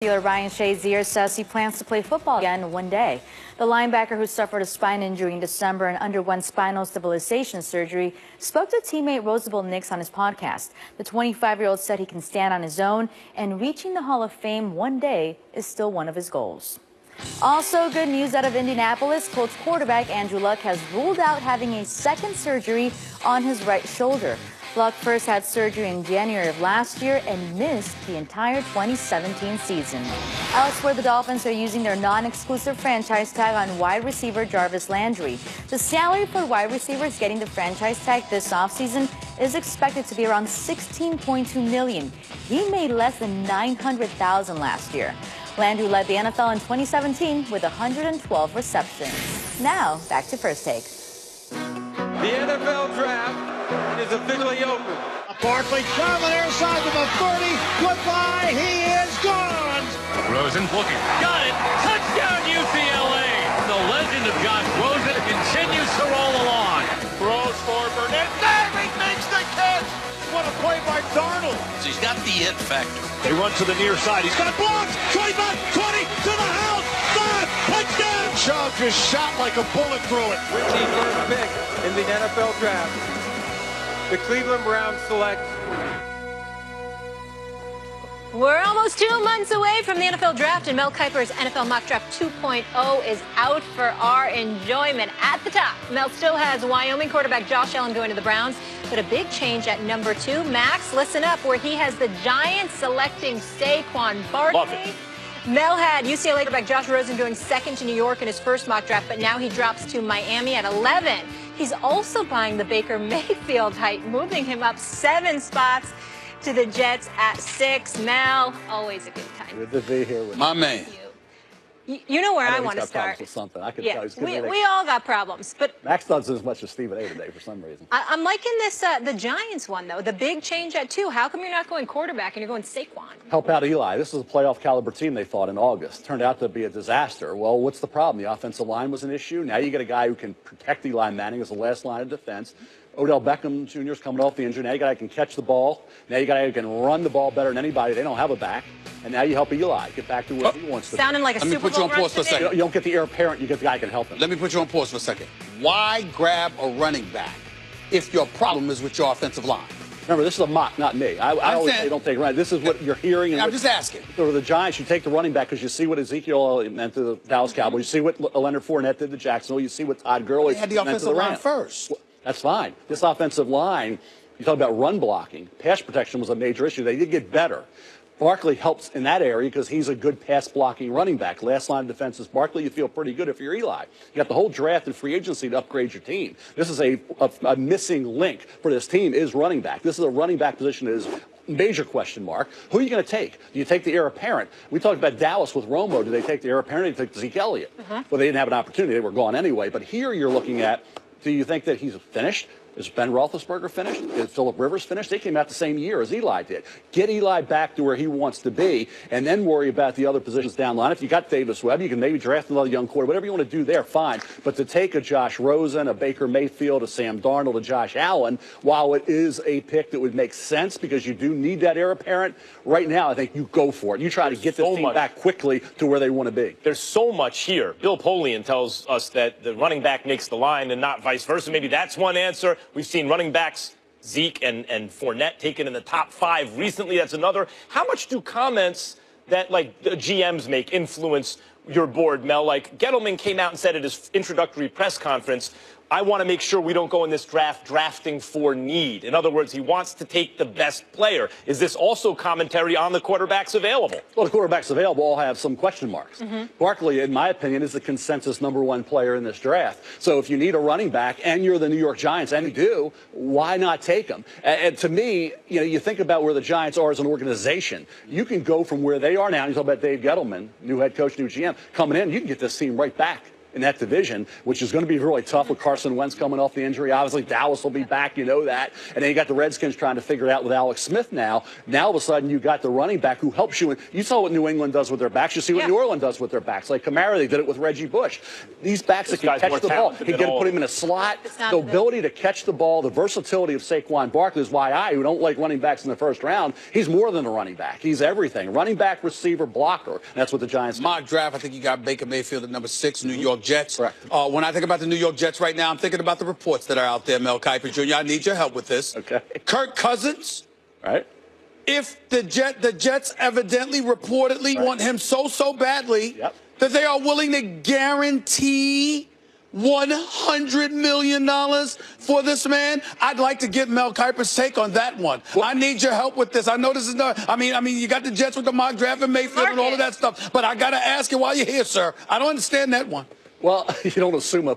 Steeler Ryan Shazier says he plans to play football again one day. The linebacker, who suffered a spine injury in December and underwent spinal stabilization surgery, spoke to teammate Roosevelt Nix on his podcast. The 25-year-old said he can stand on his own, and reaching the Hall of Fame one day is still one of his goals. Also, good news out of Indianapolis. Colts quarterback Andrew Luck has ruled out having a second surgery on his right shoulder. Luck first had surgery in January of last year and missed the entire 2017 season. Elsewhere, the Dolphins are using their non-exclusive franchise tag on wide receiver Jarvis Landry. The salary for wide receivers getting the franchise tag this offseason is expected to be around $16.2 million. He made less than $900,000 last year. Landry led the NFL in 2017 with 112 receptions. Now, back to First Take. The NFL Draft is officially open. Barkley down the near side to the 30. Goodbye. He is gone. Rosen looking. Got it. Touchdown UCLA. The legend of Josh Rosen continues to roll along. Throws for Burnett. He makes the catch. What a play by Darnold. He's got the it factor. They run to the near side. He's got blocks. 25, 20 to the house. 5. Touchdown. Chubb just shot like a bullet through it. With the first pick in the NFL Draft, the Cleveland Browns select. We're almost 2 months away from the NFL Draft, and Mel Kiper's NFL Mock Draft 2.0 is out for our enjoyment. At the top, Mel still has Wyoming quarterback Josh Allen going to the Browns, but a big change at number 2. Max, listen up, where he has the Giants selecting Saquon Barkley. Love it. Mel had UCLA quarterback Josh Rosen going second to New York in his first mock draft, but now he drops to Miami at 11. He's also buying the Baker Mayfirld height, moving him up 7 spots to the Jets at 6. Mel, always a good time. Good to be here with My man. You know where I want to start. with something. I could Yeah, tell he's we all got problems, but Max doesn't as much as Stephen A. today for some reason. I'm liking this, the Giants one, though. The big change at 2. How come you're not going quarterback and you're going Saquon? Help out Eli. This is a playoff caliber team they fought in August. Turned out to be a disaster. Well, what's the problem? The offensive line was an issue. Now you get a guy who can protect Eli Manning as the last line of defense. Odell Beckham Jr. is coming off the injury. Now you got a guy who can catch the ball. Now you got a guy who can run the ball better than anybody. They don't have a back. And now you help Eli get back to where he wants to be. Sounding like a Super Bowl. Let me put you on pause for a second. You don't get the heir apparent. You get the guy who can help him. Let me put you on pause for a second. Why grab a running back if your problem is with your offensive line? Remember, this is a mock, not me. I always say don't take a running. This is what you're hearing. And I'm just asking. For the Giants, you take the running back because you see what Ezekiel meant to the Dallas Cowboys. You see what Leonard Fournette did to Jacksonville. You see what Todd Gurley They had the meant to offensive the line Rams. first. Well, that's fine. This offensive line, you talk about run blocking. Pass protection was a major issue. They did get better. Barkley helps in that area because he's a good pass-blocking running back. Last line of defense is Barkley. You feel pretty good if you're Eli. You got the whole draft and free agency to upgrade your team. This is a missing link for this team is running back. This is a running back position that is major question mark. Who are you going to take? Do you take the heir apparent? We talked about Dallas with Romo. Do they take the heir apparent or do they take Zeke Elliott? Well, they didn't have an opportunity. They were gone anyway. But here you're looking at, do you think that he's finished? Is Ben Roethlisberger finished? Is Phillip Rivers finished? They came out the same year as Eli did. Get Eli back to where he wants to be, and then worry about the other positions down the line. If you got Davis Webb, you can maybe draft another young quarterback. Whatever you want to do there, fine. But to take a Josh Rosen, a Baker Mayfield, a Sam Darnold, a Josh Allen, while it is a pick that would make sense because you do need that heir apparent, right now I think you go for it. You try to get the team back quickly to where they want to be. There's so much here. Bill Polian tells us that the running back makes the line and not vice versa. Maybe that's one answer. We've seen running backs, Zeke and Fournette taken in the top 5 recently. That's another. How much do comments that like the GMs make influence your board, Mel? Like Gettleman came out and said at his introductory press conference, I want to make sure we don't go in this draft drafting for need. In other words, he wants to take the best player. Is this also commentary on the quarterbacks available? Well, the quarterbacks available all have some question marks. Barkley, in my opinion, is the consensus #1 player in this draft. So if you need a running back and you're the New York Giants, and you do, why not take him? And to me, you think about where the Giants are as an organization. You can go from where they are now, and you talk about Dave Gettleman, new head coach, new GM, coming in, you can get this team right back in that division, which is going to be really tough with Carson Wentz coming off the injury. Obviously, Dallas will be back, you know that. And then you got the Redskins trying to figure it out with Alex Smith now. Now, all of a sudden, you got the running back who helps you. You saw what New England does with their backs. You see what New Orleans does with their backs. Like Kamara, they did it with Reggie Bush. These backs that can catch the ball, he can put him in a slot. The ability to catch the ball, the versatility of Saquon Barkley is why who don't like running backs in the first round, he's more than a running back. He's everything. Running back, receiver, blocker. And that's what the Giants do. Mock draft, I think you got Baker Mayfield at number 6, New York Jets. Correct. When I think about the New York Jets right now, I'm thinking about the reports that are out there, Mel Kiper Jr. I need your help with this. Okay. Kirk Cousins. Right. If the Jets evidently, reportedly want him so badly that they are willing to guarantee $100 million for this man, I'd like to get Mel Kiper's take on that one. Well, I need your help with this. I know this is not, I mean, you got the Jets with the mock draft and Mayfield and all of that stuff, but I got to ask you while you're here, sir. I don't understand that one. Well, you don't assume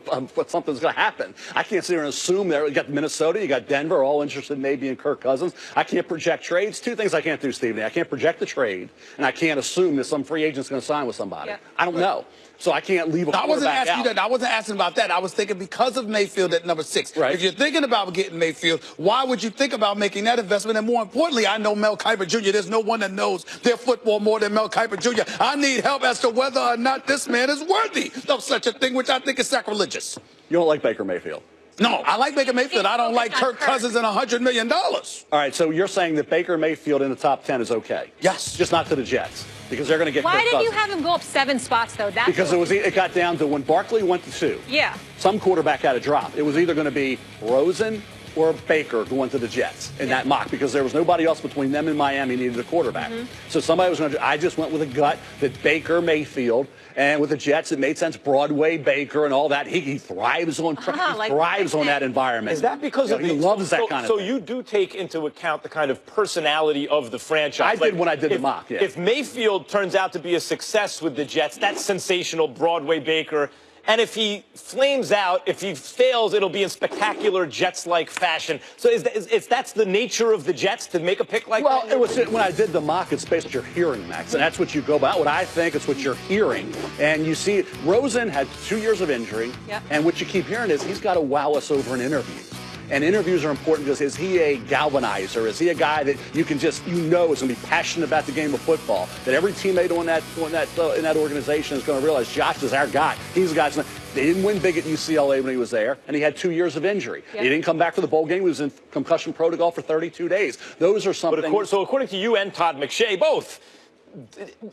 something's going to happen. I can't sit here and assume there. You got Minnesota, you got Denver, all interested maybe in Kirk Cousins. I can't project trades. Two things I can't do, Stephen. I can't project the trade, and I can't assume that some free agent's going to sign with somebody. I don't know. So I can't leave a quarterback I wasn't asking out. you that. I wasn't asking about that. I was thinking because of Mayfield at number 6. Right. If you're thinking about getting Mayfield, why would you think about making that investment? And more importantly, I know Mel Kiper Jr. There's no one that knows their football more than Mel Kiper Jr. I need help as to whether or not this man is worthy of such a thing, which I think is sacrilegious. You don't like Baker Mayfield? No, I like Baker Mayfield. I don't like Kirk Cousins and $100 million. All right, so you're saying that Baker Mayfield in the top 10 is okay? Yes. Just not to the Jets, because they're going to get Why Kirk did Cousins. you have him go up 7 spots, though? That's because it got down to when Barkley went to 2. Yeah. Some quarterback had a drop. It was either going to be Rosen or Baker going to the Jets in that mock, because there was nobody else between them and Miami needed a quarterback. So somebody was going to. I just went with a gut that Baker Mayfield, and with the Jets it made sense. Broadway Baker and all that. He thrives on thrives on that environment. Is that because of he loves that kind of thing? So thing. you do take into account the kind of personality of the franchise. I did when I did the mock. Yeah. If Mayfield turns out to be a success with the Jets, that's sensational. Broadway Baker. And if he flames out, if he fails, it'll be in spectacular Jets-like fashion. So that's the nature of the Jets to make a pick like that? Well, it was when I did the mock, it's based on what you're hearing, Max, and that's what you go by. What I think is what you're hearing. And you see, Rosen had 2 years of injury, and what you keep hearing is he's got to wow us over in interviews. And interviews are important because is he a galvanizer? Is he a guy that you can just, is going to be passionate about the game of football? That every teammate in that organization is going to realize Josh is our guy. He's a guy. They didn't win big at UCLA when he was there, and he had 2 years of injury. He didn't come back for the bowl game. He was in concussion protocol for 32 days. Those are something. So according to you and Todd McShay, both,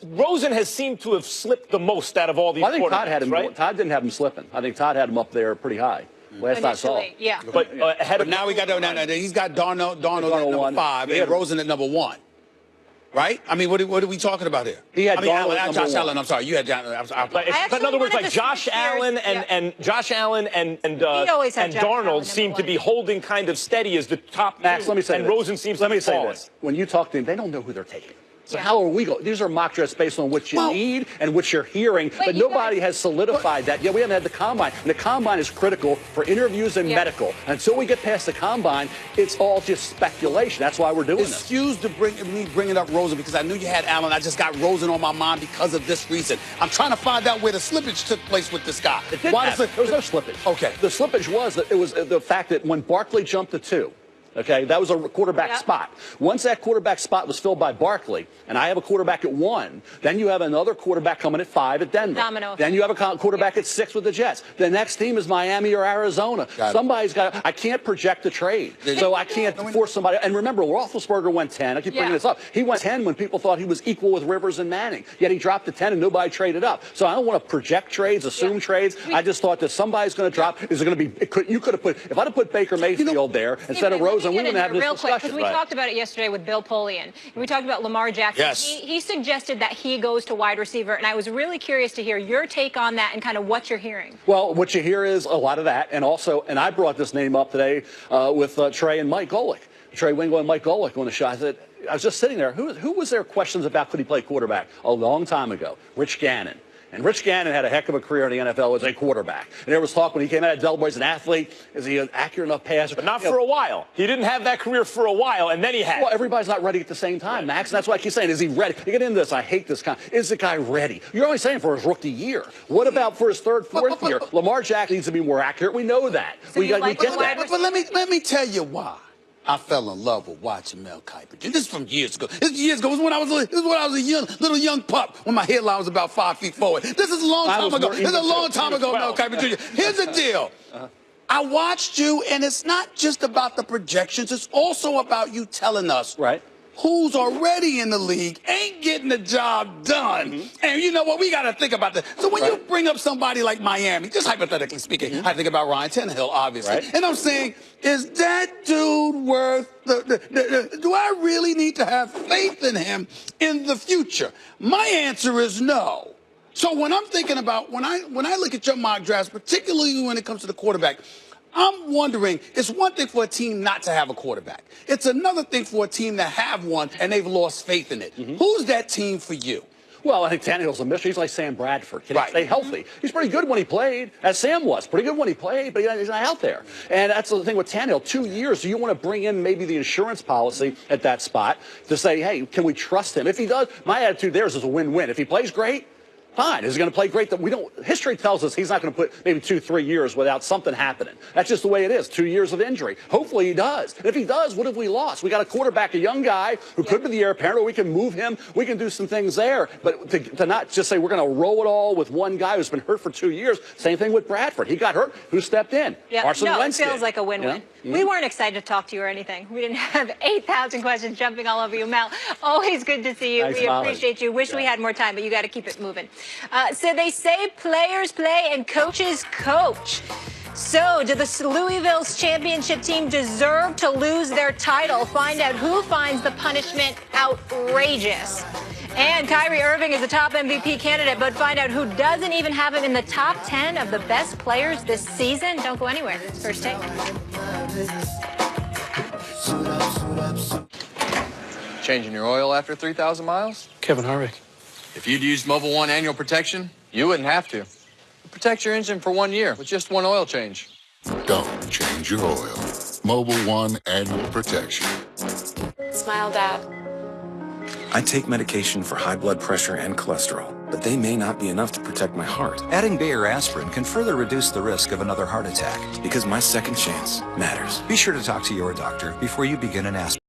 Rosen has seemed to have slipped the most out of all these quarterbacks, I think Todd had him. right? Todd didn't have him slipping. I think Todd had him up there pretty high. Last I saw. Yeah. But ahead of now we got he's got Darnold at number 5 and Rosen at number 1. Right? I mean, what are we talking about here? He had Josh Allen. I'm sorry, you had But in other words, like Josh Allen and Darnold seem to be holding kind of steady as the top. Max, let me say and this. Rosen seems let to me be say falling. this. When you talk to them, they don't know who they're taking. So how are we going? These are mock drafts based on what you need and what you're hearing, but nobody has solidified that. Yeah, we haven't had the combine, and the combine is critical for interviews and medical. Until we get past the combine, it's all just speculation. That's why we're doing this. Excuse me bringing up Rosen because I knew you had Allen. I just got Rosen on my mind because of this reason. I'm trying to find out where the slippage took place with this guy. There was no slippage. Okay. The slippage was that it was the fact that when Barkley jumped to 2. Okay, that was a quarterback spot. Once that quarterback spot was filled by Barkley, and I have a quarterback at 1, then you have another quarterback coming at 5 at Denver. Then you have a quarterback at 6 with the Jets. The next team is Miami or Arizona. Somebody's got. I can't project the trade, so I can't force somebody. And remember, Roethlisberger went 10. I keep bringing this up. He went 10 when people thought he was equal with Rivers and Manning. Yet he dropped to 10, and nobody traded up. So I don't want to project trades, assume trades. I just thought that somebody's going to drop. Is it going to be? You could have put. If I'd have put Baker Mayfield there instead of Rosen, we wouldn't have this discussion. Because we talked about it yesterday with Bill Polian. And we talked about Lamar Jackson. Yes. He suggested that he goes to wide receiver, and I was really curious to hear your take on that and kind of what you're hearing. Well, what you hear is a lot of that, and also, and I brought this name up today with Trey and Mike Golick. Trey Wingo and Mike Golick on the show. I was just sitting there. Who was there questions about could he play quarterback a long time ago? Rich Gannon. And Rich Gannon had a heck of a career in the NFL as a quarterback. And there was talk when he came out of Delaware as an athlete, is he an accurate enough passer? But not for a while. He didn't have that career for a while, and then he had. Well, everybody's not ready at the same time, Max. And that's why I keep saying, is he ready? You get into this, I hate this kind. Is the guy ready? You're only saying for his rookie year. What about for his third, fourth year? Lamar Jackson needs to be more accurate. We know that. So we get that. But let me tell you why I fell in love with watching Mel Kiper. This is from years ago. This is years ago. This is when I was a little young pup when my headline was about 5 feet forward. This is a long time ago. This is a long time ago, Mel Kiper Jr. Here's the deal. I watched you, and it's not just about the projections. It's also about you telling us who's already in the league ain't getting the job done. And you know what? We got to think about that. So when you bring up somebody like Miami, just hypothetically speaking, I think about Ryan Tannehill, obviously. And I'm saying, is that dude worth do I really need to have faith in him in the future? My answer is no. So when I'm thinking about, when I look at your mock drafts, particularly when it comes to the quarterback, I'm wondering, it's one thing for a team not to have a quarterback. It's another thing for a team to have one and they've lost faith in it. Who's that team for you? Well, I think Tannehill's a mystery. He's like Sam Bradford. Can he stay healthy? He's pretty good when he played, as Sam was. Pretty good when he played, but he's not out there. And that's the thing with Tannehill. 2 years, so you want to bring in maybe the insurance policy at that spot to say, hey, can we trust him? If he does, my attitude there is a win-win. If he plays great, fine. Is he going to play great? History tells us he's not going to put maybe 2-3 years without something happening. That's just the way it is. 2 years of injury. Hopefully he does. And if he does, what have we lost? We got a quarterback, a young guy who could be the heir apparent, or we can move him. We can do some things there. But to not just say we're going to roll it all with one guy who's been hurt for 2 years. Same thing with Bradford. He got hurt. Who stepped in? Carson Wentz it feels like a win-win. We weren't excited to talk to you or anything. We didn't have 8,000 questions jumping all over you, Mel. Always good to see you. Thanks, we Molly. appreciate you. Wish we had more time, but you got to keep it moving. So they say players play and coaches coach. So, do the Louisville's championship team deserve to lose their title? Find out who finds the punishment outrageous. And Kyrie Irving is the top MVP candidate, but find out who doesn't even have him in the top 10 of the best players this season. Don't go anywhere. First Take. Changing your oil after 3,000 miles? Kevin Harvick. If you'd used Mobil 1 annual protection, you wouldn't have to. Protect your engine for 1 year with just one oil change. Don't change your oil. Mobil 1 annual protection. Smile, Dad. I take medication for high blood pressure and cholesterol, but they may not be enough to protect my heart. Adding Bayer aspirin can further reduce the risk of another heart attack. Because my second chance matters. Be sure to talk to your doctor before you begin an aspirin.